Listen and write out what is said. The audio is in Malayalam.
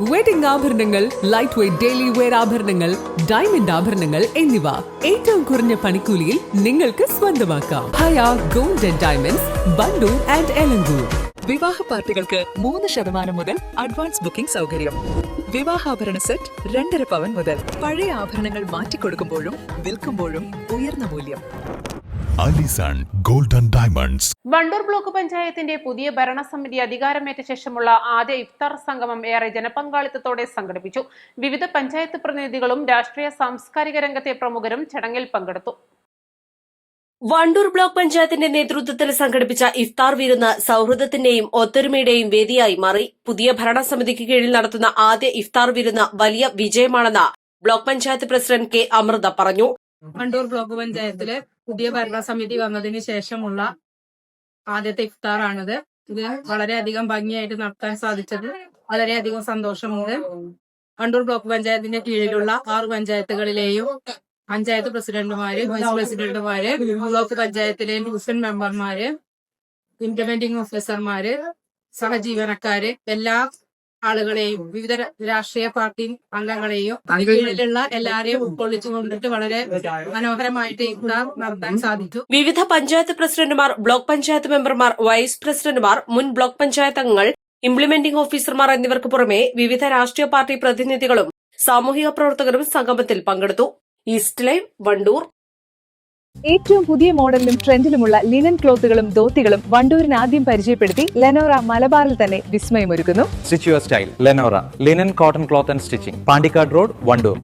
വെഡിംഗ് ആഭരണങ്ങൾ, ലൈറ്റ് വെയ്റ്റ് ഡെയിലി വെയർ ആഭരണങ്ങൾ, ഡയമണ്ട് ആഭരണങ്ങൾ എന്നിവ ഏറ്റവും കുറഞ്ഞ പണിക്കൂലിയിൽ നിങ്ങൾക്ക് സ്വന്തമാക്കാം. Haya gold and diamonds, Wandoor and Elankur. വിവാഹ പാർട്ടികൾക്ക് 3% മുതൽ അഡ്വാൻസ് ബുക്കിംഗ് സൗകര്യം. വിവാഹാഭരണ സെറ്റ് 2.5 പവൻ മുതൽ. പഴയ ആഭരണങ്ങൾ മാറ്റിക്കൊടുക്കുമ്പോഴും വിൽക്കുമ്പോഴും ഉയർന്ന മൂല്യം. Allison gold and diamonds. Wandoor block പഞ്ചായത്തിന്റെ പുതിയ ഭരണസമിതി അധികാരമേറ്റ ശേഷമുള്ള ആദ്യ ഇഫ്താർ സംഗമം ഏറെ ജനപങ്കാളിത്തത്തോടെ സംഘടിപ്പിച്ചു. വിവിധ പഞ്ചായത്ത് പ്രതിനിധികളും രാഷ്ട്രീയ സാംസ്കാരിക രംഗത്തെ പ്രമുഖരും ചടങ്ങിൽ പങ്കെടുത്തു. വണ്ടൂർ ബ്ലോക്ക് പഞ്ചായത്തിന്റെ നേതൃത്വത്തിൽ സംഘടിപ്പിച്ച ഇഫ്താർ വിരുന്ന് സൌഹൃദത്തിന്റെയും ഒത്തൊരുമയുടെയും വേദിയായി മാറി. പുതിയ ഭരണസമിതിക്ക് കീഴിൽ നടത്തുന്ന ആദ്യ ഇഫ്താർ വിരുന്ന് വലിയ വിജയമാണെന്ന് block panchayat president K Amritha പറഞ്ഞു. വണ്ടൂർ ബ്ലോക്ക് പഞ്ചായത്തിലെ പുതിയ ഭരണസമിതി വന്നതിന് ശേഷമുള്ള ആദ്യത്തെ ഇഫ്താറാണിത്. ഇത് വളരെയധികം ഭംഗിയായിട്ട് നടത്താൻ സാധിച്ചത് വളരെയധികം സന്തോഷമുണ്ട്. വണ്ടൂർ ബ്ലോക്ക് പഞ്ചായത്തിന്റെ കീഴിലുള്ള 6 പഞ്ചായത്തുകളിലെയും പഞ്ചായത്ത് പ്രസിഡന്റുമാര്, വൈസ് പ്രസിഡന്റുമാര്, ബ്ലോക്ക് പഞ്ചായത്തിലെ ഡിവിഷൻ മെമ്പർമാര്, ഇംപ്ലിമെന്റിംഗ് ഓഫീസർമാര്, സഹജീവനക്കാര്, എല്ലാ ആളുകളെയും വിവിധ രാഷ്ട്രീയ പാർട്ടി അംഗങ്ങളെയും കീഴിലുള്ള എല്ലാവരെയും ഉൾക്കൊള്ളിച്ചുകൊണ്ടിട്ട് വളരെ മനോഹരമായിട്ട് ഇഫ്താർ നടത്താൻ സാധിച്ചു. വിവിധ പഞ്ചായത്ത് പ്രസിഡന്റുമാർ, ബ്ലോക്ക് പഞ്ചായത്ത് മെമ്പർമാർ, വൈസ് പ്രസിഡന്റുമാർ, മുൻ ബ്ലോക്ക് പഞ്ചായത്ത് അംഗങ്ങൾ, ഇംപ്ലിമെന്റിംഗ് ഓഫീസർമാർ എന്നിവർക്ക് പുറമെ വിവിധ രാഷ്ട്രീയ പാർട്ടി പ്രതിനിധികളും സാമൂഹിക പ്രവർത്തകരും സംഗമത്തിൽ പങ്കെടുത്തു. East live, Wandoor. ഏറ്റവും പുതിയ മോഡലിലും ട്രെൻഡിലുമുള്ള ലിനൻ ക്ലോത്തുകളും ധോത്തികളും വണ്ടൂരിന് ആദ്യം പരിചയപ്പെടുത്തി ലെനോറ മലബാറിൽ തന്നെ വിസ്മയമൊരുക്കുന്നു. Stitch your style Lenora linen cotton cloth and stitching, Pandikkad road, Wandoor.